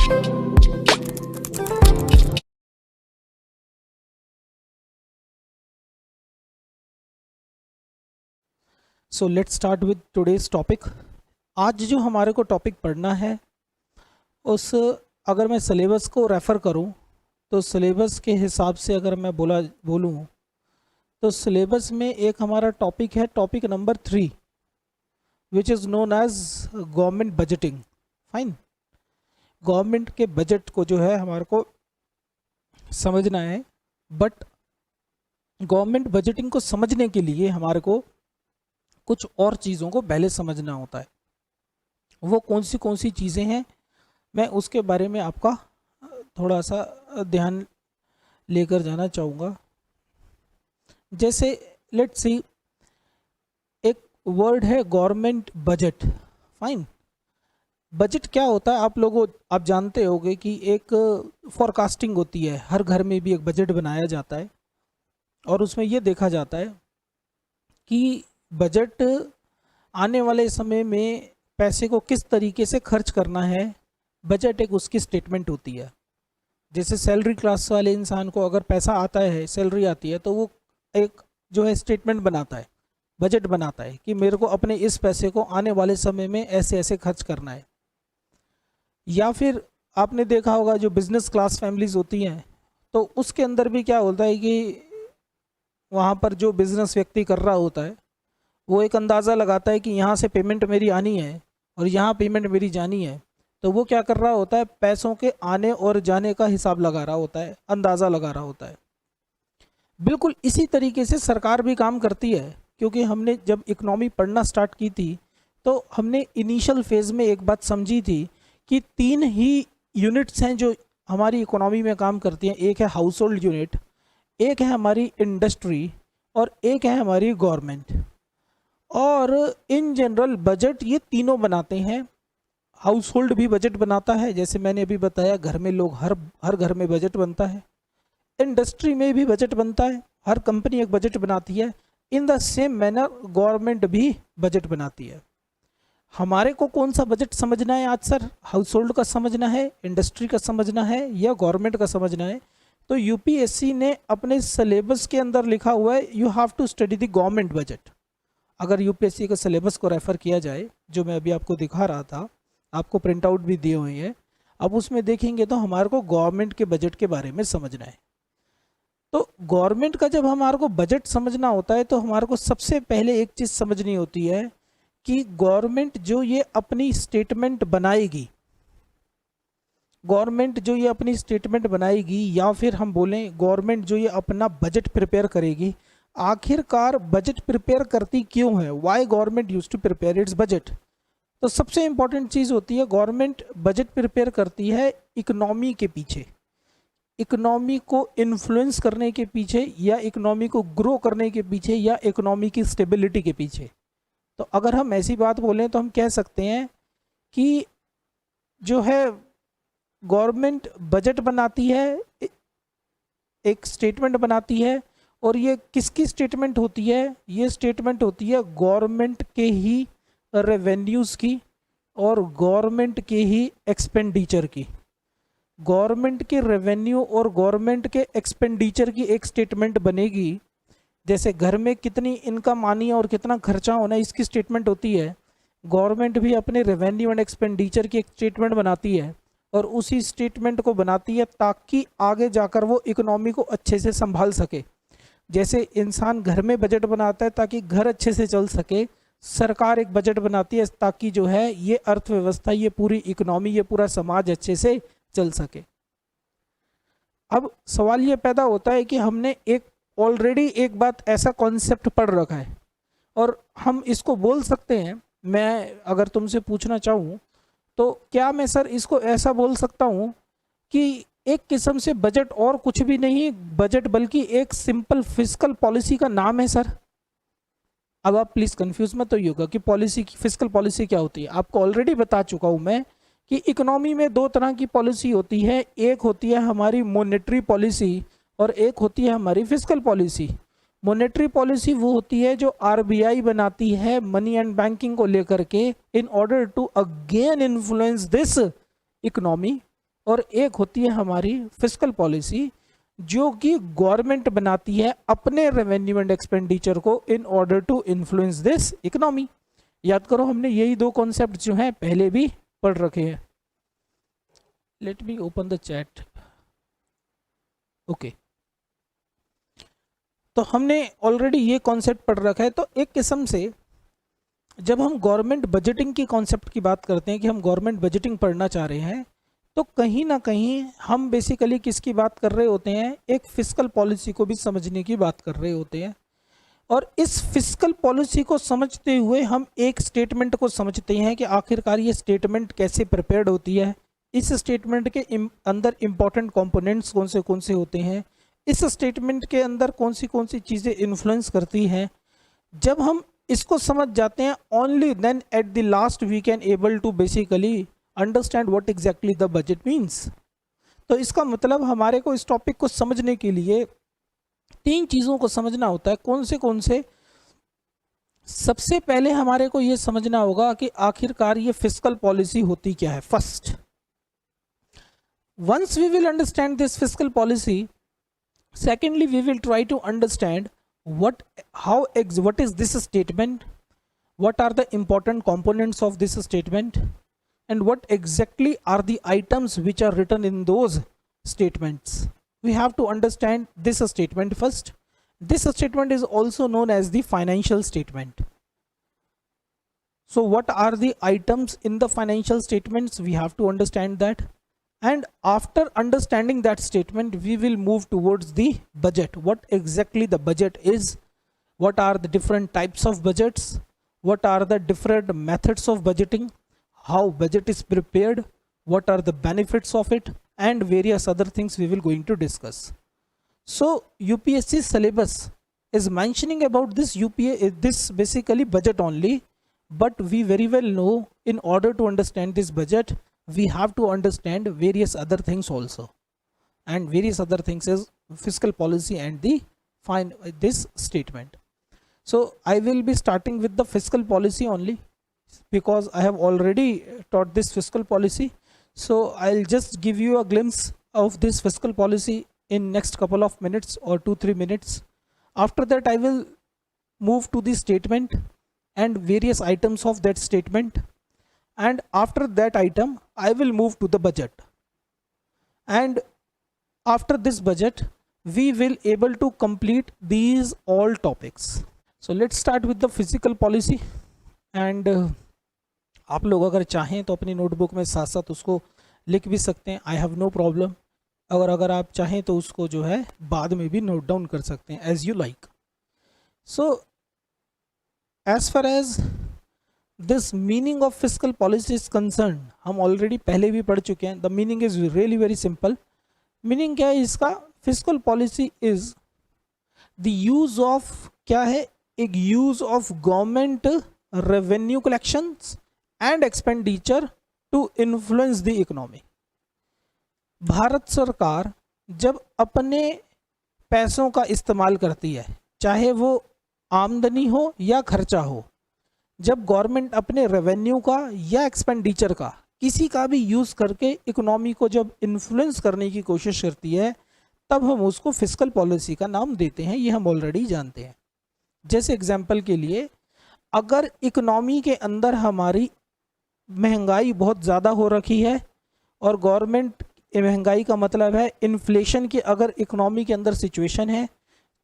So let's start with today's topic. आज जो हमारे को टॉपिक पढ़ना है उस अगर मैं सिलेबस को रेफ़र करूं तो सिलेबस के हिसाब से अगर मैं बोलूं तो सिलेबस में एक हमारा टॉपिक है, topic number 3, which is known as government budgeting. Fine, government के बजट को जो है हमारे को समझना है, बट गवर्नमेंट बजटिंग को समझने के लिए हमारे को कुछ और चीज़ों को पहले समझना होता है। वो कौन सी चीज़ें हैं, मैं उसके बारे में आपका थोड़ा सा ध्यान लेकर जाना चाहूँगा। जैसे लेट्स सी, एक वर्ड है गवर्नमेंट बजट। फाइन, बजट क्या होता है आप जानते होंगे कि एक फॉरकास्टिंग होती है। हर घर में भी एक बजट बनाया जाता है और उसमें ये देखा जाता है कि बजट आने वाले समय में पैसे को किस तरीके से खर्च करना है। बजट एक उसकी स्टेटमेंट होती है। जैसे सैलरी क्लास वाले इंसान को अगर पैसा आता है, सैलरी आती है, तो वो एक जो है स्टेटमेंट बनाता है, बजट बनाता है कि मेरे को अपने इस पैसे को आने वाले समय में ऐसे ऐसे खर्च करना है। या फिर आपने देखा होगा जो बिजनेस क्लास फैमिलीज होती हैं, तो उसके अंदर भी क्या होता है कि वहाँ पर जो बिजनेस व्यक्ति कर रहा होता है वो एक अंदाज़ा लगाता है कि यहाँ से पेमेंट मेरी आनी है और यहाँ पेमेंट मेरी जानी है। तो वो क्या कर रहा होता है, पैसों के आने और जाने का हिसाब लगा रहा होता है, अंदाज़ा लगा रहा होता है। बिल्कुल इसी तरीके से सरकार भी काम करती है, क्योंकि हमने जब इकोनॉमी पढ़ना स्टार्ट की थी तो हमने इनिशियल फेज़ में एक बात समझी थी कि 3 ही यूनिट्स हैं जो हमारी इकोनॉमी में काम करती हैं। एक है हाउस होल्ड यूनिट, एक है हमारी इंडस्ट्री और एक है हमारी गवर्नमेंट। और इन जनरल बजट ये तीनों बनाते हैं। हाउस होल्ड भी बजट बनाता है, जैसे मैंने अभी बताया, घर में लोग हर घर में बजट बनता है। इंडस्ट्री में भी बजट बनता है, हर कंपनी एक बजट बनाती है। In the same manner government भी बजट बनाती है। हमारे को कौन सा बजट समझना है आज सर? हाउस होल्ड का समझना है, इंडस्ट्री का समझना है या गवर्नमेंट का समझना है? तो यूपीएससी ने अपने सिलेबस के अंदर लिखा हुआ है, you have to study the government budget. अगर यूपीएससी के सिलेबस को रेफ़र किया जाए, जो मैं अभी आपको दिखा रहा था, आपको प्रिंट आउट भी दिए हुए हैं, अब उसमें देखेंगे तो हमारे को गवर्नमेंट के बजट के बारे में समझना है। तो गवर्नमेंट का जब हमारे को बजट समझना होता है तो हमारे को सबसे पहले एक चीज़ समझनी होती है कि गवर्नमेंट जो ये अपनी स्टेटमेंट बनाएगी, या फिर हम बोलें गवर्नमेंट जो ये अपना बजट प्रिपेयर करेगी, आखिरकार बजट प्रिपेयर करती क्यों है? Why government use to prepare its budget? तो सबसे इंपॉर्टेंट चीज़ होती है, गवर्नमेंट बजट प्रिपेयर करती है इकोनॉमी के पीछे, इकोनॉमी को इन्फ्लुएंस करने के पीछे, या इकोनॉमी को ग्रो करने के पीछे, या इकोनॉमी की स्टेबिलिटी के पीछे। तो अगर हम ऐसी बात बोलें तो हम कह सकते हैं कि जो है गवर्नमेंट बजट बनाती है, एक स्टेटमेंट बनाती है, और ये किसकी स्टेटमेंट होती है? ये स्टेटमेंट होती है गवर्नमेंट के ही रेवेन्यूज़ की और गवर्नमेंट के ही एक्सपेंडिचर की। गवर्नमेंट के रेवेन्यू और गवर्नमेंट के एक्सपेंडिचर की एक स्टेटमेंट बनेगी। जैसे घर में कितनी इनकम आनी है और कितना खर्चा होना है, इसकी स्टेटमेंट होती है। गवर्नमेंट भी अपने रेवेन्यू एंड एक्सपेंडिचर की एक स्टेटमेंट बनाती है, और उसी स्टेटमेंट को बनाती है ताकि आगे जाकर वो इकोनॉमी को अच्छे से संभाल सके। जैसे इंसान घर में बजट बनाता है ताकि घर अच्छे से चल सके, सरकार एक बजट बनाती है ताकि जो है ये अर्थव्यवस्था, ये पूरी इकोनॉमी, ये पूरा समाज अच्छे से चल सके। अब सवाल ये पैदा होता है कि हमने ऑलरेडी एक बात ऐसा कॉन्सेप्ट पढ़ रखा है और हम इसको बोल सकते हैं, मैं अगर तुमसे पूछना चाहूँ तो क्या मैं सर इसको ऐसा बोल सकता हूँ कि एक किस्म से बजट और कुछ भी नहीं, बजट बल्कि एक सिंपल फिस्कल पॉलिसी का नाम है सर? अब आप प्लीज़ कंफ्यूज मत होइएगा कि पॉलिसी की फिस्कल पॉलिसी क्या होती है। आपको ऑलरेडी बता चुका हूँ मैं कि इकोनॉमी में 2 तरह की पॉलिसी होती है, एक होती है हमारी मॉनेटरी पॉलिसी और एक होती है हमारी फिस्कल पॉलिसी। मॉनेटरी पॉलिसी वो होती है जो आरबीआई बनाती है मनी एंड बैंकिंग को लेकर के, in order to again influence this economy, और एक होती है हमारी फिस्कल पॉलिसी, जो कि गवर्नमेंट बनाती है अपने रेवेन्यू एंड एक्सपेंडिचर को in order to influence this economy. याद करो, हमने यही दो कॉन्सेप्ट जो हैं पहले भी पढ़ रखे हैं। Let me open the chat. Okay, तो हमने ऑलरेडी ये कॉन्सेप्ट पढ़ रखा है। तो एक किस्म से जब हम गवर्नमेंट बजटिंग की कॉन्सेप्ट की बात करते हैं कि हम गवर्नमेंट बजटिंग पढ़ना चाह रहे हैं, तो कहीं ना कहीं हम बेसिकली किसकी बात कर रहे होते हैं, एक फिस्कल पॉलिसी को भी समझने की बात कर रहे होते हैं। और इस फिस्कल पॉलिसी को समझते हुए हम एक स्टेटमेंट को समझते हैं कि आखिरकार ये स्टेटमेंट कैसे प्रिपेयर्ड होती है, इस स्टेटमेंट के अंदर इंपॉर्टेंट कंपोनेंट्स कौन से होते हैं, इस स्टेटमेंट के अंदर कौन सी चीज़ें इन्फ्लुएंस करती हैं। जब हम इसको समझ जाते हैं, only then at the last we can able to basically understand what exactly the budget means. तो इसका मतलब हमारे को इस टॉपिक को समझने के लिए तीन चीज़ों को समझना होता है। कौन से? सबसे पहले हमारे को ये समझना होगा कि आखिरकार ये फिस्कल पॉलिसी होती क्या है। First, once we will understand this fiscal policy, secondly we will try to understand what is this statement, what are the important components of this statement, and what exactly are the items which are written in those statements. We have to understand this statement first. This statement is also known as the financial statement. So what are the items in the financial statements? We have to understand that. And after understanding that statement, we will move towards the budget. What exactly the budget is, what are the different types of budgets, what are the different methods of budgeting, how budget is prepared, what are the benefits of it, and various other things we will going to discuss. So UPSC syllabus is mentioning about this this basically budget only, but we very well know in order to understand this budget, we have to understand various other things also, and various other things is fiscal policy and this statement. So I will be starting with the fiscal policy only, because I have already taught this fiscal policy. So I'll just give you a glimpse of this fiscal policy in next couple of minutes or 2-3 minutes. After that I will move to the statement and various items of that statement, and after that item I will move to the budget, and after this budget we will able to complete these all topics. So let's start with the fiscal policy. and आप लोग अगर चाहें तो अपनी notebook में साथ साथ उसको लिख भी सकते हैं, आई हैव नो प्रॉब्लम। अगर आप चाहें तो उसको जो है बाद में भी नोट डाउन कर सकते हैं, as you like. So as far as this meaning of fiscal policy is concern, हम ऑलरेडी पहले भी पढ़ चुके हैं। The meaning is really very simple. Meaning क्या है इसका? Fiscal policy is the use of, क्या है, एक use of government revenue collections and expenditure to influence the economy. Bharat सरकार जब अपने पैसों का इस्तेमाल करती है, चाहे वो आमदनी हो या खर्चा हो, जब गवर्नमेंट अपने रेवेन्यू का या एक्सपेंडिचर का किसी का भी यूज़ करके इकोनॉमी को जब इन्फ्लुएंस करने की कोशिश करती है, तब हम उसको फिस्कल पॉलिसी का नाम देते हैं। ये हम ऑलरेडी जानते हैं। जैसे एग्जांपल के लिए, अगर इकोनॉमी के अंदर हमारी महंगाई बहुत ज़्यादा हो रखी है, और गवर्नमेंट, महंगाई का मतलब है इन्फ्लेशन की अगर इकोनॉमी के अंदर सिचुएशन है,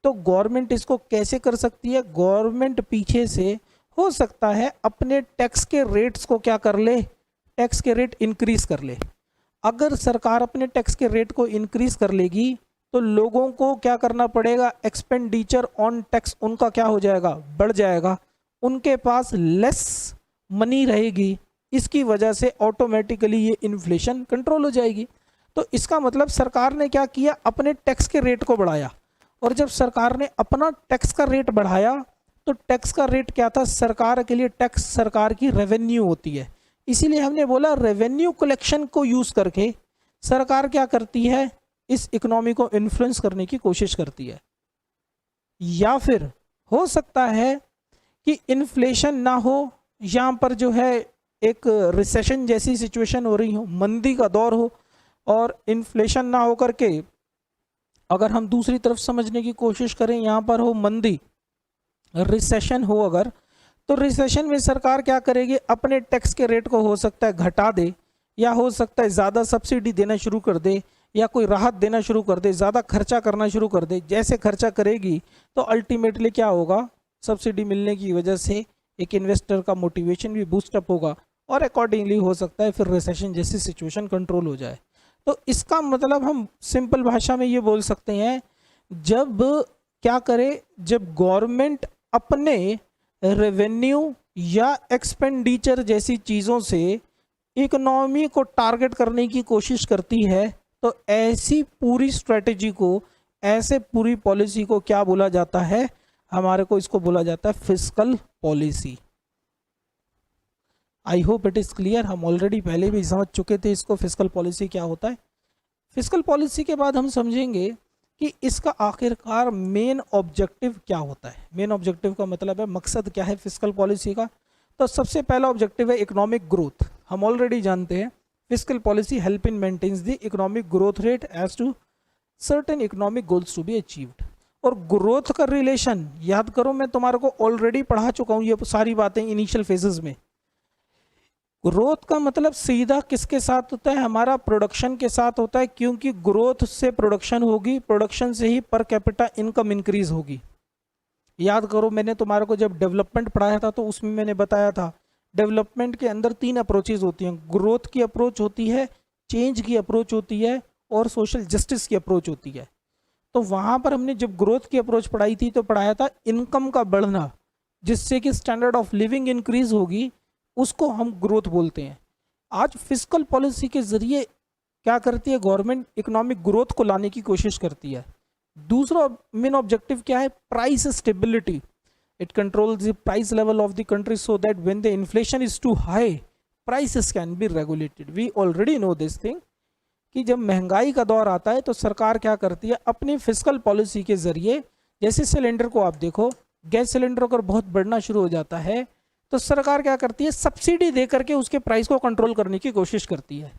तो गवर्नमेंट इसको कैसे कर सकती है? गवर्नमेंट पीछे से हो सकता है अपने टैक्स के रेट्स को क्या कर ले, टैक्स के रेट इंक्रीज कर ले। अगर सरकार अपने टैक्स के रेट को इंक्रीज कर लेगी तो लोगों को क्या करना पड़ेगा? एक्सपेंडिचर ऑन टैक्स उनका क्या हो जाएगा? बढ़ जाएगा। उनके पास लेस मनी रहेगी, इसकी वजह से ऑटोमेटिकली ये इन्फ्लेशन कंट्रोल हो जाएगी। तो इसका मतलब सरकार ने क्या किया? अपने टैक्स के रेट को बढ़ाया। और जब सरकार ने अपना टैक्स का रेट बढ़ाया, तो टैक्स का रेट क्या था? सरकार के लिए टैक्स सरकार की रेवेन्यू होती है। इसीलिए हमने बोला रेवेन्यू कलेक्शन को यूज करके सरकार क्या करती है? इस इकोनॉमी को इन्फ्लुएंस करने की कोशिश करती है। या फिर हो सकता है कि इन्फ्लेशन ना हो, यहाँ पर जो है एक रिसेशन जैसी सिचुएशन हो रही हो, मंदी का दौर हो, और इन्फ्लेशन ना होकर के अगर हम दूसरी तरफ समझने की कोशिश करें, यहाँ पर हो मंदी, रिसेशन हो अगर, तो रिसेशन में सरकार क्या करेगी, अपने टैक्स के रेट को हो सकता है घटा दे, या हो सकता है ज़्यादा सब्सिडी देना शुरू कर दे, या कोई राहत देना शुरू कर दे, ज़्यादा खर्चा करना शुरू कर दे। जैसे खर्चा करेगी तो अल्टीमेटली क्या होगा, सब्सिडी मिलने की वजह से एक इन्वेस्टर का मोटिवेशन भी बूस्टअप होगा और अकॉर्डिंगली हो सकता है फिर रिसेशन जैसी सिचुएशन कंट्रोल हो जाए। तो इसका मतलब हम सिंपल भाषा में ये बोल सकते हैं, जब क्या करे, जब गवर्नमेंट अपने रेवेन्यू या एक्सपेंडिचर जैसी चीज़ों से इकोनॉमी को टारगेट करने की कोशिश करती है, तो ऐसी पूरी स्ट्रेटेजी को, ऐसे पूरी पॉलिसी को क्या बोला जाता है, हमारे को इसको बोला जाता है fiscal policy. I hope it is clear. हम ऑलरेडी पहले भी समझ चुके थे इसको, फिस्कल पॉलिसी क्या होता है। फिस्कल पॉलिसी के बाद हम समझेंगे कि इसका आखिरकार मेन ऑब्जेक्टिव क्या होता है। मेन ऑब्जेक्टिव का मतलब है मकसद क्या है फिस्कल पॉलिसी का। तो सबसे पहला ऑब्जेक्टिव है इकोनॉमिक ग्रोथ। हम ऑलरेडी जानते हैं fiscal policy help in maintains the economic growth rate as to certain economic goals to be achieved. और ग्रोथ का रिलेशन याद करो, मैं तुम्हारे को ऑलरेडी पढ़ा चुका हूँ ये सारी बातें इनिशियल फेजेस में। ग्रोथ का मतलब सीधा किसके साथ होता है, हमारा प्रोडक्शन के साथ होता है, क्योंकि ग्रोथ से प्रोडक्शन होगी, प्रोडक्शन से ही पर कैपिटा इनकम इंक्रीज होगी। याद करो, मैंने तुम्हारे को जब डेवलपमेंट पढ़ाया था तो उसमें मैंने बताया था डेवलपमेंट के अंदर 3 अप्रोचेज होती हैं। ग्रोथ की अप्रोच होती है, चेंज की अप्रोच होती है और सोशल जस्टिस की अप्रोच होती है। तो वहाँ पर हमने जब ग्रोथ की अप्रोच पढ़ाई थी तो पढ़ाया था इनकम का बढ़ना, जिससे कि स्टैंडर्ड ऑफ लिविंग इंक्रीज होगी, उसको हम ग्रोथ बोलते हैं। आज फिस्कल पॉलिसी के जरिए क्या करती है गवर्नमेंट, इकोनॉमिक ग्रोथ को लाने की कोशिश करती है। दूसरा मेन ऑब्जेक्टिव क्या है, price stability. It controls the price level of the country so that when the inflation is too high prices can be regulated. We already know this thing कि जब महंगाई का दौर आता है तो सरकार क्या करती है, अपनी फिस्कल पॉलिसी के जरिए, जैसे सिलेंडर को आप देखो, गैस सिलेंडर अगर बहुत बढ़ना शुरू हो जाता है तो सरकार क्या करती है, सब्सिडी दे करके उसके प्राइस को कंट्रोल करने की कोशिश करती है।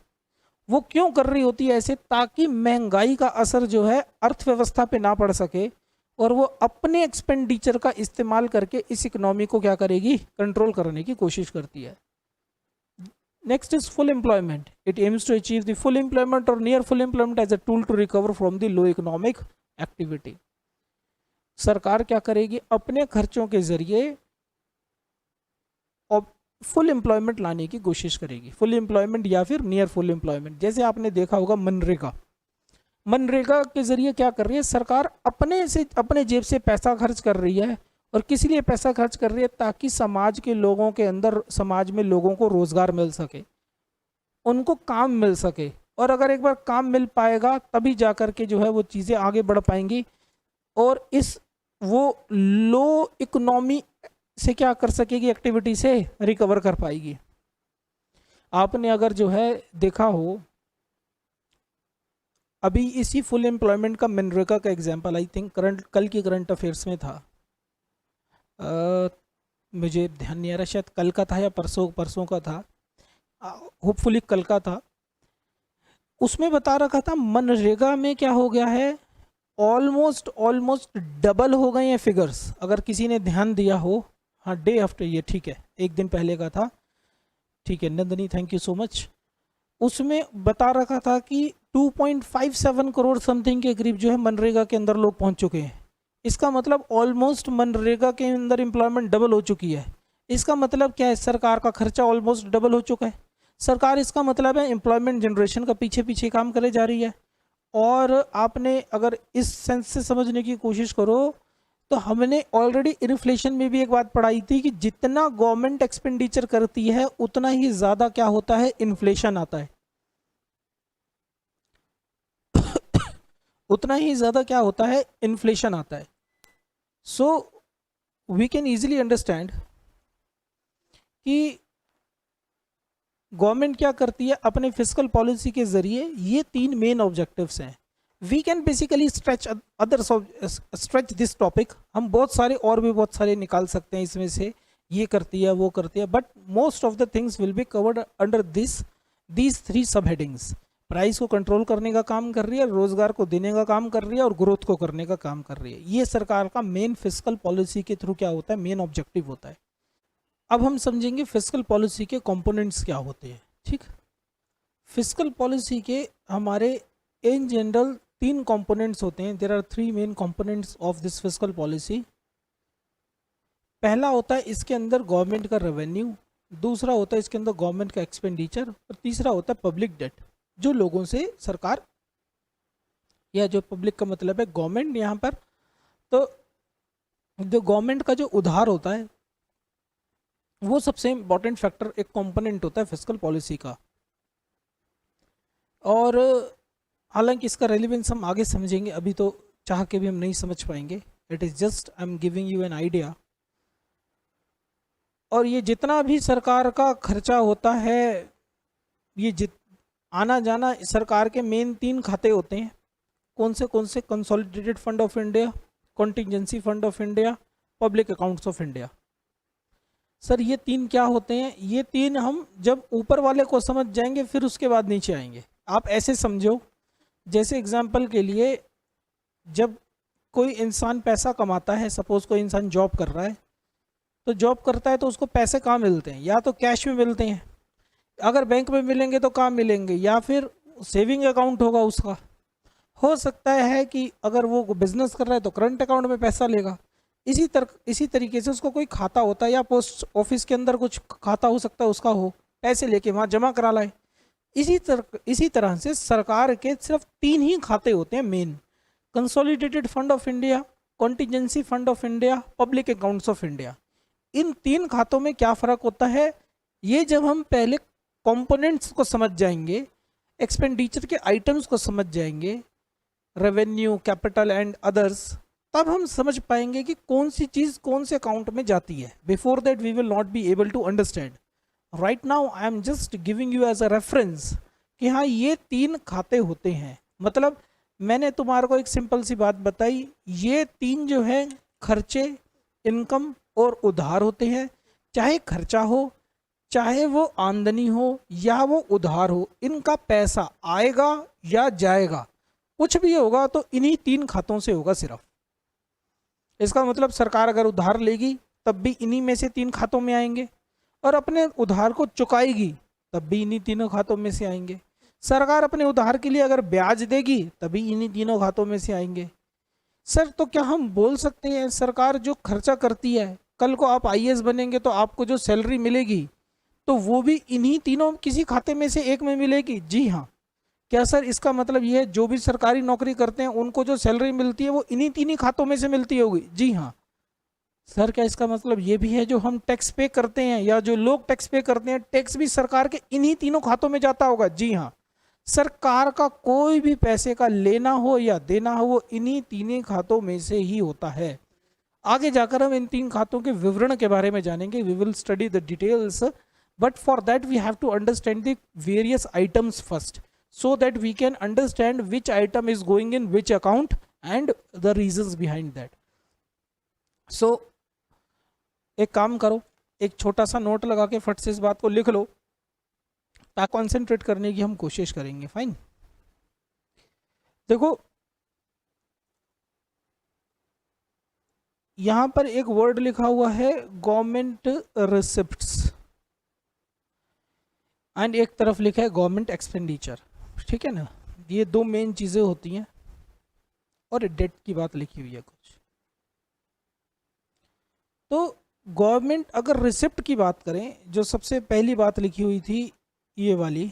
वो क्यों कर रही होती है ऐसे, ताकि महंगाई का असर जो है अर्थव्यवस्था पे ना पड़ सके और वो अपने एक्सपेंडिचर का इस्तेमाल करके इस इकोनॉमी को क्या करेगी, कंट्रोल करने की कोशिश करती है। Next is full employment. It aims to achieve the full employment और near full employment as a tool to recover from the low economic activity. सरकार क्या करेगी, अपने खर्चों के जरिए फुल एम्प्लॉयमेंट लाने की कोशिश करेगी, फुल एम्प्लॉयमेंट या फिर नियर फुल एम्प्लॉयमेंट। जैसे आपने देखा होगा मनरेगा, मनरेगा के जरिए क्या कर रही है सरकार, अपने जेब से पैसा खर्च कर रही है। और किस लिए पैसा खर्च कर रही है, ताकि समाज के लोगों के अंदर, समाज में लोगों को रोजगार मिल सके, उनको काम मिल सके। और अगर एक बार काम मिल पाएगा तभी जा कर के जो है वो चीज़ें आगे बढ़ पाएंगी और इस वो लो इकोनॉमी से क्या कर सकेगी, एक्टिविटी से रिकवर कर पाएगी। आपने अगर जो है देखा हो, अभी इसी फुल एम्प्लॉयमेंट का मनरेगा का एग्जांपल आई थिंक कल की करंट अफेयर्स में था, मुझे ध्यान नहीं आ रहा, शायद कल का था या परसों का था, होपफुली कल का था। उसमें बता रखा था मनरेगा में क्या हो गया है, ऑलमोस्ट डबल हो गए हैं फिगर्स। अगर किसी ने ध्यान दिया हो, हाँ डे आफ्टर ये, ठीक है, एक दिन पहले का था, ठीक है Nandini, thank you so much. उसमें बता रखा था कि 2.57 करोड़ समथिंग के करीब जो है मनरेगा के अंदर लोग पहुंच चुके हैं। इसका मतलब ऑलमोस्ट मनरेगा के अंदर एम्प्लॉयमेंट डबल हो चुकी है। इसका मतलब क्या है, सरकार का खर्चा ऑलमोस्ट डबल हो चुका है। सरकार, इसका मतलब है एम्प्लॉयमेंट जनरेशन का पीछे पीछे काम करे जा रही है। और आपने अगर इस सेंस से समझने की कोशिश करो तो हमने ऑलरेडी इन्फ्लेशन में भी एक बात पढ़ाई थी कि जितना गवर्नमेंट एक्सपेंडिचर करती है उतना ही ज़्यादा क्या होता है, इन्फ्लेशन आता है। उतना ही ज़्यादा क्या होता है, इन्फ्लेशन आता है। So we can easily understand कि गवर्नमेंट क्या करती है, अपने फिस्कल पॉलिसी के जरिए ये 3 मेन ऑब्जेक्टिव्स हैं। We can basically stretch this topic, हम बहुत सारे और भी बहुत सारे निकाल सकते हैं इसमें से, ये करती है वो करती है, but most of the things will be covered under these 3 सब हेडिंग्स। प्राइस को कंट्रोल करने का काम कर रही है, रोजगार को देने का काम कर रही है और ग्रोथ को करने का काम कर रही है। ये सरकार का मेन फिस्कल पॉलिसी के थ्रू क्या होता है, मेन ऑब्जेक्टिव होता है। अब हम समझेंगे फिस्कल पॉलिसी के कंपोनेंट्स क्या होते हैं। ठीक, फिस्कल पॉलिसी के हमारे इन जनरल 3 कंपोनेंट्स होते हैं। There are 3 main components of this fiscal policy. पहला होता है इसके अंदर गवर्नमेंट का रेवेन्यू, दूसरा होता है इसके अंदर गवर्नमेंट का एक्सपेंडिचर और तीसरा होता है पब्लिक डेट, जो लोगों से सरकार, या जो पब्लिक का मतलब है गवर्नमेंट यहाँ पर। तो जो गवर्नमेंट का जो उधार होता है वो सबसे इंपॉर्टेंट फैक्टर, एक कंपोनेंट होता है फिस्कल पॉलिसी का। और हालांकि इसका रेलिवेंस हम आगे समझेंगे, अभी तो चाह के भी हम नहीं समझ पाएंगे। It is just I am giving you an idea. और ये जितना भी सरकार का खर्चा होता है, ये आना जाना, सरकार के मेन 3 खाते होते हैं। कौन से? Consolidated fund of India, contingency fund of India, public accounts of India. Sir ये 3 क्या होते हैं? ये 3 हम जब ऊपर वाले को समझ जाएंगे फिर उसके बाद नीचे आएंगे। आप ऐसे समझो, जैसे एग्जाम्पल के लिए, जब कोई इंसान पैसा कमाता है, सपोज कोई इंसान जॉब कर रहा है, तो जॉब करता है तो उसको पैसे कहाँ मिलते हैं? या तो कैश में मिलते हैं, अगर बैंक में मिलेंगे तो कहाँ मिलेंगे, या फिर सेविंग अकाउंट होगा उसका। हो सकता है कि अगर वो बिजनेस कर रहा है तो करंट अकाउंट में पैसा लेगा। इसी तरीके से उसको कोई खाता होता है, या पोस्ट ऑफिस के अंदर कुछ खाता हो सकता है उसका, हो पैसे लेके वहाँ जमा करा लाए। इसी तरह से सरकार के सिर्फ 3 ही खाते होते हैं main: consolidated fund of India, contingency fund of India, public accounts of India. इन 3 खातों में क्या फ़र्क होता है, ये जब हम पहले कंपोनेंट्स को समझ जाएंगे, एक्सपेंडिचर के आइटम्स को समझ जाएंगे, रेवेन्यू, कैपिटल एंड अदर्स, तब हम समझ पाएंगे कि कौन सी चीज़ कौन से अकाउंट में जाती है। Before that we will not be able to understand. Right now I am just giving you as a reference कि हाँ ये 3 खाते होते हैं। मतलब मैंने तुम्हारे को एक सिंपल सी बात बताई, ये 3 जो है खर्चे, इनकम और उधार होते हैं। चाहे खर्चा हो, चाहे वो आमदनी हो या वो उधार हो, इनका पैसा आएगा या जाएगा, कुछ भी होगा तो इन्हीं 3 खातों से होगा सिर्फ। इसका मतलब सरकार अगर उधार लेगी तब भी इन्हीं में से 3 खातों में आएंगे, और अपने उधार को चुकाएगी तब भी इन्हीं तीनों खातों में से आएंगे। सरकार अपने उधार के लिए अगर ब्याज देगी तभी इन्हीं तीनों खातों में से आएंगे। सर तो क्या हम बोल सकते हैं सरकार जो खर्चा करती है, कल को आप आईएएस बनेंगे तो आपको जो सैलरी मिलेगी तो वो भी इन्हीं तीनों किसी खाते में से एक में मिलेगी? जी हाँ। क्या सर इसका मतलब ये है जो भी सरकारी नौकरी करते हैं उनको जो सैलरी मिलती है वो इन्हीं 3 खातों में से मिलती होगी? जी हाँ। सर क्या इसका मतलब ये भी है जो हम टैक्स पे करते हैं या जो लोग टैक्स पे करते हैं, टैक्स भी सरकार के इन्हीं 3 खातों में जाता होगा? जी हाँ। सरकार का कोई भी पैसे का लेना हो या देना हो वो इन्हीं 3 खातों में से ही होता है। आगे जाकर हम इन 3 खातों के विवरण के बारे में जानेंगे। We will study the details, but for that we have to understand the various items first, so that we can understand which item is going in which account and the reasons behind that. So एक काम करो, एक छोटा सा note लगा के फट से इस बात को लिख लो ताकि कॉन्सेंट्रेट करने की हम कोशिश करेंगे। फाइन। देखो यहां पर एक वर्ड लिखा हुआ है गवर्नमेंट रिसिप्ट्स, एंड एक तरफ लिखा है गवर्नमेंट एक्सपेंडिचर। ठीक है ना, ये 2 मेन चीज़ें होती हैं, और डेट की बात लिखी हुई है कुछ। तो गवर्नमेंट अगर रिसिप्ट की बात करें, जो सबसे पहली बात लिखी हुई थी ये वाली,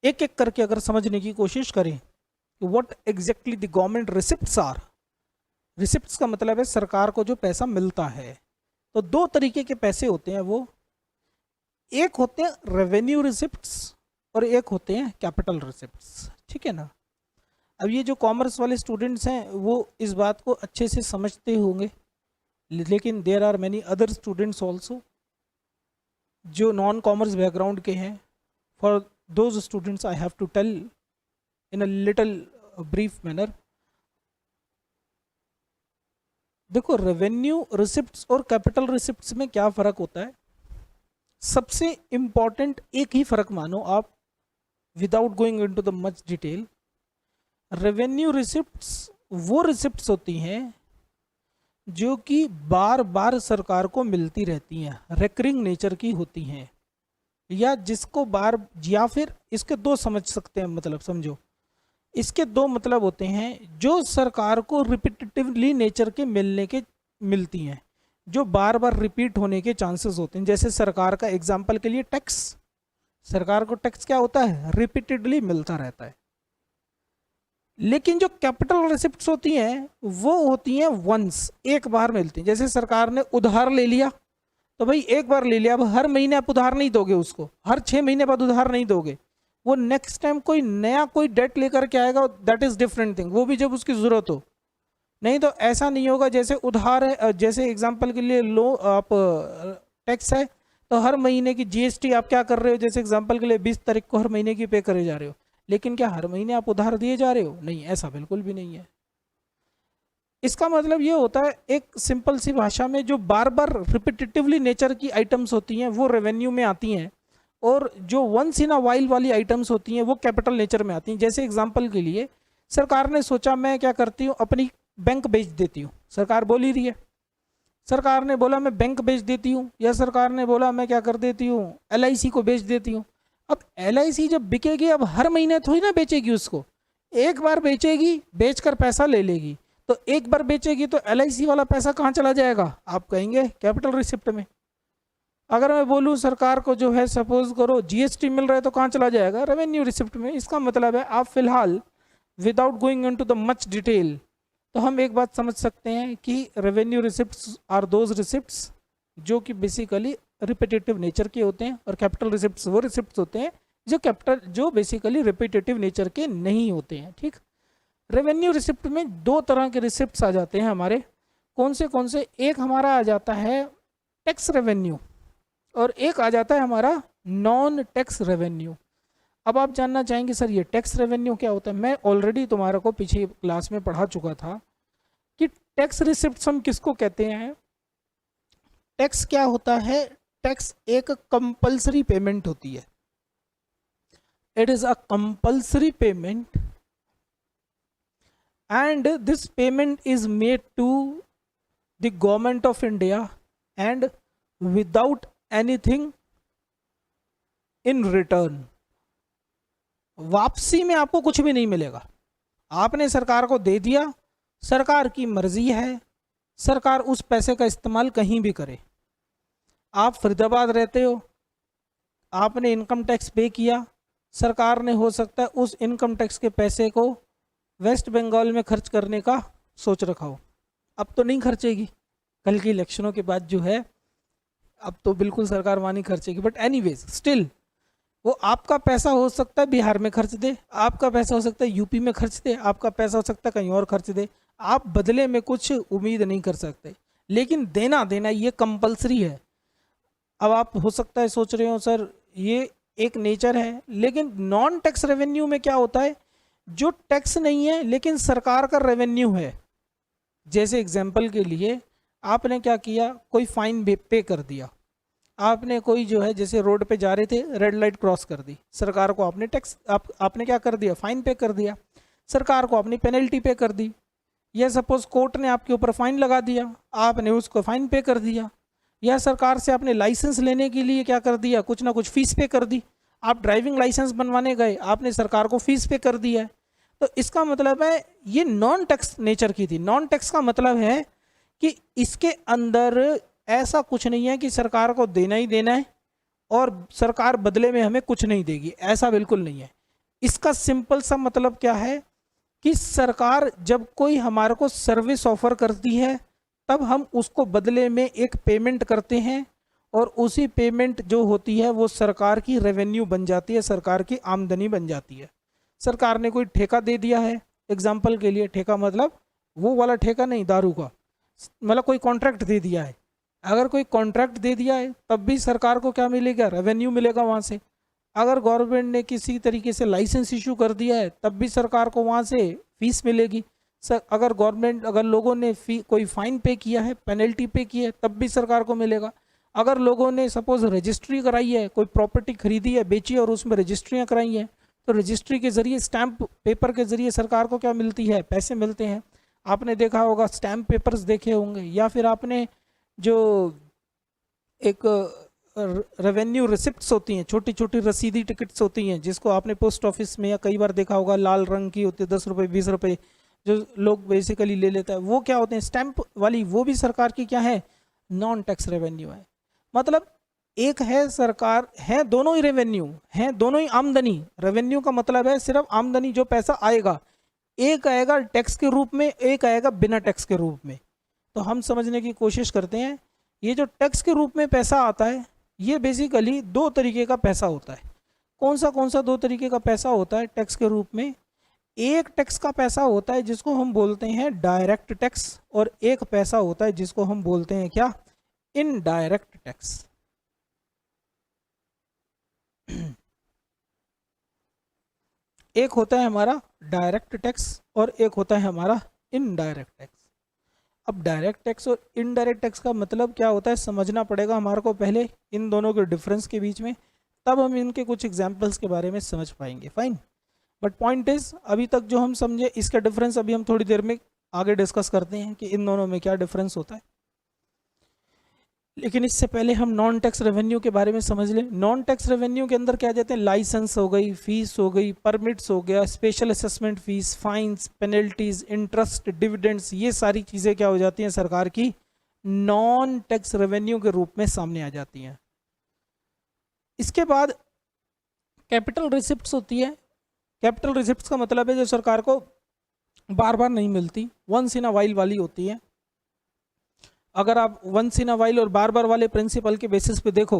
एक एक करके अगर समझने की कोशिश करें कि what exactly the government receipts are. Receipts का मतलब है सरकार को जो पैसा मिलता है। तो 2 तरीके के पैसे होते हैं, वो एक होते हैं रेवेन्यू रिसिप्ट्स और एक होते हैं कैपिटल रिसिप्ट्स। ठीक है ना। अब ये जो कॉमर्स वाले स्टूडेंट्स हैं वो इस बात को अच्छे से समझते होंगे, लेकिन there are many other students also जो नॉन कॉमर्स बैकग्राउंड के हैं। For those students I have to tell in a little brief manner. देखो रेवेन्यू रिसिप्ट्स और कैपिटल रिसिप्ट्स में क्या फ़र्क होता है। सबसे इम्पॉर्टेंट एक ही फ़र्क मानो आप, without going into the much detail, revenue receipts वो रिसिप्ट्स होती हैं जो कि बार बार सरकार को मिलती रहती हैं, रेकरिंग नेचर की होती हैं, या जिसको बार, या फिर इसके दो समझ सकते हैं मतलब, समझो इसके दो मतलब होते हैं, जो सरकार को रिपीटेटिवली नेचर के मिलती हैं, जो बार बार रिपीट होने के चांसेस होते हैं। जैसे सरकार का एग्जांपल के लिए टैक्स, सरकार को टैक्स क्या होता है, रिपीटेडली मिलता रहता है। लेकिन जो कैपिटल रिसिप्ट्स होती हैं वो होती हैं वंस, एक बार मिलती हैं। जैसे सरकार ने उधार ले लिया, तो भाई एक बार ले लिया, अब हर महीने आप उधार नहीं दोगे उसको, हर 6 महीने बाद उधार नहीं दोगे, वो नेक्स्ट टाइम कोई नया कोई डेट लेकर के आएगा, दैट इज डिफरेंट थिंग, वो भी जब उसकी जरूरत हो। नहीं तो ऐसा नहीं होगा, जैसे उधार है, जैसे एग्जांपल के लिए लो आप टैक्स है, तो हर महीने की जीएसटी आप क्या कर रहे हो, जैसे एग्जांपल के लिए 20 तारीख को हर महीने की पे करे जा रहे हो, लेकिन क्या हर महीने आप उधार दिए जा रहे हो? नहीं, ऐसा बिल्कुल भी नहीं है। इसका मतलब ये होता है, एक सिंपल सी भाषा में, जो बार बार रिपीटेटिवली नेचर की आइटम्स होती हैं वो रेवेन्यू में आती हैं, और जो वंस इन अ वाइल वाली आइटम्स होती हैं वो कैपिटल नेचर में आती हैं। जैसे एग्जांपल के लिए सरकार ने सोचा मैं क्या करती हूँ, अपनी बैंक बेच देती हूँ, सरकार बोल ही रही है, सरकार ने बोला मैं बैंक बेच देती हूँ, या सरकार ने बोला मैं क्या कर देती हूँ, LIC को बेच देती हूँ। अब LIC जब बिकेगी, अब हर महीने थोड़ी ना बेचेगी उसको, एक बार बेचेगी, बेचकर पैसा ले लेगी, तो एक बार बेचेगी तो LIC वाला पैसा कहाँ चला जाएगा, आप कहेंगे कैपिटल रिसिप्ट में। अगर मैं बोलूँ सरकार को जो है सपोज करो GST मिल रहा है, तो कहाँ चला जाएगा, रेवेन्यू रिसिप्ट में। इसका मतलब है आप फिलहाल without going into the much detail, तो हम एक बात समझ सकते हैं कि revenue receipts are those receipts जो कि बेसिकली रिपीटेटिव नेचर के होते हैं, और कैपिटल रिसिप्ट्स वो रिसिप्ट्स होते हैं जो बेसिकली रिपीटेटिव नेचर के नहीं होते हैं। ठीक, रेवेन्यू रिसिप्ट में दो तरह के रिसिप्ट्स आ जाते हैं हमारे, कौन से, एक हमारा आ जाता है टैक्स रेवेन्यू, और एक आ जाता है हमारा नॉन टैक्स रेवेन्यू। अब आप जानना चाहेंगे सर ये टैक्स रेवेन्यू क्या होता है। मैं ऑलरेडी तुम्हारे को पीछे क्लास में पढ़ा चुका था कि टैक्स रिसिप्ट्स हम किसको कहते हैं। टैक्स क्या होता है, टैक्स एक कंपल्सरी पेमेंट होती है, it is a compulsory payment, and this payment is made to the government of India and without anything in return. वापसी में आपको कुछ भी नहीं मिलेगा, आपने सरकार को दे दिया, सरकार की मर्जी है, सरकार उस पैसे का इस्तेमाल कहीं भी करे। आप फरीदाबाद रहते हो, आपने इनकम टैक्स पे किया, सरकार ने हो सकता है उस इनकम टैक्स के पैसे को वेस्ट बंगाल में खर्च करने का सोच रखा हो, अब तो नहीं खर्चेगी, कल की इलेक्शनों के बाद जो है अब तो बिल्कुल सरकार वहाँ नहीं खर्चेगी, बट एनीवेज स्टिल वो आपका पैसा हो सकता है बिहार में खर्च दे, आपका पैसा हो सकता है यूपी में खर्च दे, आपका पैसा हो सकता है कहीं और खर्च दे, आप बदले में कुछ उम्मीद नहीं कर सकते, लेकिन देना ये कंपलसरी है। अब आप हो सकता है सोच रहे हो सर ये एक नेचर है, लेकिन नॉन टैक्स रेवेन्यू में क्या होता है, जो टैक्स नहीं है लेकिन सरकार का रेवेन्यू है। जैसे एग्जाम्पल के लिए आपने क्या किया, कोई फाइन पे कर दिया, आपने कोई जो है जैसे रोड पे जा रहे थे, रेड लाइट क्रॉस कर दी, सरकार को आपने टैक्स आपने क्या कर दिया, फाइन पे कर दिया, सरकार को आपने पेनल्टी पे कर दी, या सपोज कोर्ट ने आपके ऊपर फाइन लगा दिया, आपने उसको फाइन पे कर दिया, या सरकार से आपने लाइसेंस लेने के लिए क्या कर दिया, कुछ ना कुछ फीस पे कर दी, आप ड्राइविंग लाइसेंस बनवाने गए, आपने सरकार को फीस पे कर दिया है। तो इसका मतलब है ये नॉन टैक्स नेचर की थी। नॉन टैक्स का मतलब है कि इसके अंदर ऐसा कुछ नहीं है कि सरकार को देना ही देना है और सरकार बदले में हमें कुछ नहीं देगी, ऐसा बिल्कुल नहीं है। इसका सिंपल सा मतलब क्या है कि सरकार जब कोई हमारे को सर्विस ऑफर करती है तब हम उसको बदले में एक पेमेंट करते हैं, और उसी पेमेंट जो होती है वो सरकार की रेवेन्यू बन जाती है, सरकार की आमदनी बन जाती है। सरकार ने कोई ठेका दे दिया है, एग्जाम्पल के लिए ठेका मतलब वो वाला ठेका नहीं दारू का, मतलब कोई कॉन्ट्रैक्ट दे दिया है, अगर कोई कॉन्ट्रैक्ट दे दिया है तब भी सरकार को क्या मिलेगा, रेवेन्यू मिलेगा वहाँ से। अगर गवर्नमेंट ने किसी तरीके से लाइसेंस इशू कर दिया है तब भी सरकार को वहाँ से फीस मिलेगी। अगर लोगों ने कोई फाइन पे किया है, पेनल्टी पे की है, तब भी सरकार को मिलेगा। अगर लोगों ने सपोज रजिस्ट्री कराई है, कोई प्रॉपर्टी खरीदी है, बेची है और उसमें रजिस्ट्रियाँ कराई हैं, तो रजिस्ट्री के जरिए, स्टैम्प पेपर के जरिए सरकार को क्या मिलती है? पैसे मिलते हैं। आपने देखा होगा, स्टैम्प पेपर्स देखे होंगे, या फिर आपने जो एक रेवेन्यू रिसिप्ट्स होती हैं, छोटी छोटी रसीदी टिकट्स होती हैं, जिसको आपने पोस्ट ऑफिस में या कई बार देखा होगा, लाल रंग की होती है, 10 रुपये 20 रुपये जो लोग बेसिकली ले लेता है, वो क्या होते हैं? स्टैम्प वाली। वो भी सरकार की क्या है? नॉन टैक्स रेवेन्यू है। मतलब एक है सरकार, है दोनों ही रेवेन्यू, है दोनों ही आमदनी। रेवेन्यू का मतलब है सिर्फ आमदनी, जो पैसा आएगा। एक आएगा टैक्स के रूप में, एक आएगा बिना टैक्स के रूप में। तो हम समझने की कोशिश करते हैं, ये जो टैक्स के रूप में पैसा आता है, ये बेसिकली दो तरीके का पैसा होता है। कौन सा दो तरीके का पैसा होता है टैक्स के रूप में? एक टैक्स का पैसा होता है जिसको हम बोलते हैं डायरेक्ट टैक्स, और एक पैसा होता है जिसको हम बोलते हैं क्या? Indirect tax. एक होता है हमारा डायरेक्ट टैक्स और एक होता है हमारा इनडायरेक्ट टैक्स। अब डायरेक्ट टैक्स और इनडायरेक्ट टैक्स का मतलब क्या होता है, समझना पड़ेगा हमारे को पहले इन दोनों के डिफरेंस के बीच में, तब हम इनके कुछ एग्जांपल्स के बारे में समझ पाएंगे। फाइन। बट पॉइंट इज, अभी तक जो हम समझे इसका डिफरेंस अभी हम थोड़ी देर में आगे डिस्कस करते हैं कि इन दोनों में क्या डिफरेंस होता है। लेकिन इससे पहले हम नॉन टैक्स रेवेन्यू के बारे में समझ लें। नॉन टैक्स रेवेन्यू के अंदर क्या जाते हैं? लाइसेंस हो गई, फीस हो गई, परमिट्स हो गया, special assessment fees, fines, penalties, interest, dividends, ये सारी चीज़ें क्या हो जाती हैं? सरकार की नॉन टैक्स रेवेन्यू के रूप में सामने आ जाती हैं। इसके बाद कैपिटल रिसिप्ट्स होती है। कैपिटल रिसिप्ट्स का मतलब है जो सरकार को बार बार नहीं मिलती, वंस इन अ वाइल वाली होती है। अगर आप वंस इन अ वाइल और बार बार वाले प्रिंसिपल के बेसिस पे देखो,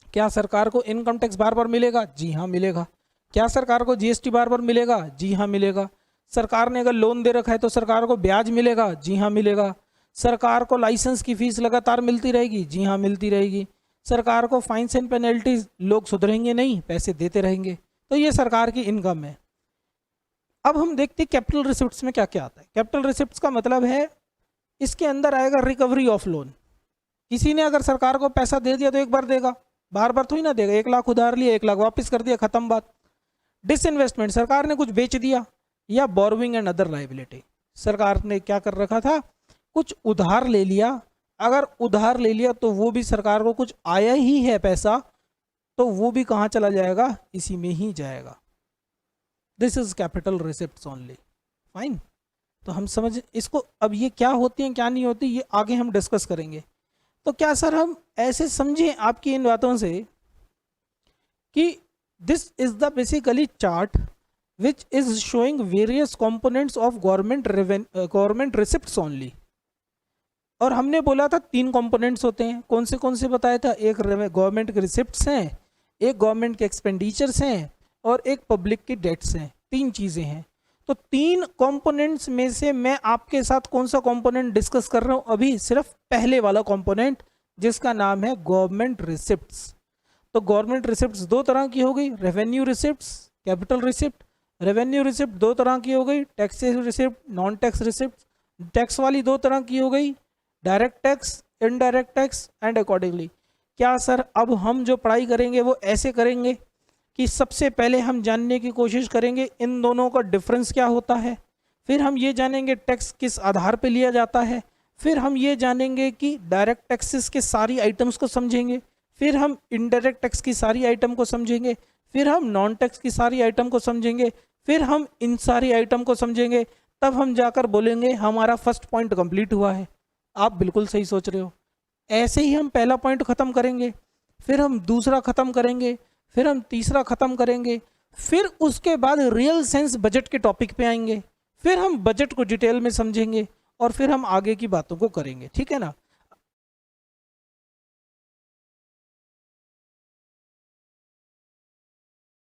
क्या सरकार को इनकम टैक्स बार बार मिलेगा? जी हाँ मिलेगा। क्या सरकार को जीएसटी बार बार मिलेगा? जी हाँ मिलेगा। सरकार ने अगर लोन दे रखा है तो सरकार को ब्याज मिलेगा? जी हाँ मिलेगा। सरकार को लाइसेंस की फीस लगातार मिलती रहेगी? जी हाँ मिलती रहेगी। सरकार को फाइन्स एंड पेनल्टीज, लोग सुधरेंगे नहीं, पैसे देते रहेंगे। तो ये सरकार की इनकम है। अब हम देखते हैं कैपिटल रिसिप्ट्स में क्या क्या आता है। कैपिटल रिसिप्ट्स का मतलब है, इसके अंदर आएगा रिकवरी ऑफ लोन। किसी ने अगर सरकार को पैसा दे दिया तो एक बार देगा, बार बार थोड़ी ना देगा। 1 लाख उधार लिया, 1 लाख वापस कर दिया, खत्म बात। डिसइन्वेस्टमेंट, सरकार ने कुछ बेच दिया, या बोरोइंग एंड अदर लाइबिलिटी, सरकार ने क्या कर रखा था? कुछ उधार ले लिया। अगर उधार ले लिया तो वो भी सरकार को कुछ आया ही है पैसा, तो वो भी कहाँ चला जाएगा? इसी में ही जाएगा। This is capital receipts only. Fine. तो हम समझ इसको। अब ये क्या होती हैं क्या नहीं होती, ये आगे हम डिस्कस करेंगे। तो क्या सर हम ऐसे समझें आपकी इन बातों से कि this is the basically chart which is showing various components of government receipts only. और हमने बोला था 3 कंपोनेंट्स होते हैं। कौन से बताया था? एक गवर्नमेंट के रिसिप्ट्स हैं, एक गवर्नमेंट के एक्सपेंडिचर्स हैं, और एक पब्लिक की डेट्स हैं। 3 चीज़ें हैं। तो 3 कंपोनेंट्स में से मैं आपके साथ कौन सा कंपोनेंट डिस्कस कर रहा हूं अभी? सिर्फ पहले वाला कंपोनेंट, जिसका नाम है गवर्नमेंट रिसिप्ट्स। तो गवर्नमेंट रिसिप्ट्स 2 तरह की हो गई, revenue receipts, capital receipt. Revenue receipt 2 तरह की हो गई, tax receipt, non tax receipt. Tax वाली 2 तरह की हो गई, direct tax, indirect tax and accordingly. क्या सर अब हम जो पढ़ाई करेंगे वो ऐसे करेंगे कि सबसे पहले हम जानने की कोशिश करेंगे इन दोनों का डिफरेंस क्या होता है, फिर हम ये जानेंगे टैक्स किस आधार पे लिया जाता है, फिर हम ये जानेंगे कि डायरेक्ट टैक्सेस के सारी आइटम्स को समझेंगे, फिर हम इनडायरेक्ट टैक्स की सारी आइटम को समझेंगे, फिर हम नॉन टैक्स की सारी आइटम को समझेंगे, फिर हम इन सारी आइटम को समझेंगे। तब हम जाकर बोलेंगे हमारा फर्स्ट पॉइंट कंप्लीट हुआ है। आप बिल्कुल सही सोच रहे हो। ऐसे ही हम पहला पॉइंट ख़त्म करेंगे, फिर हम दूसरा ख़त्म करेंगे, फिर हम तीसरा ख़त्म करेंगे, फिर उसके बाद रियल सेंस बजट के टॉपिक पे आएंगे, फिर हम बजट को डिटेल में समझेंगे, और फिर हम आगे की बातों को करेंगे। ठीक है ना?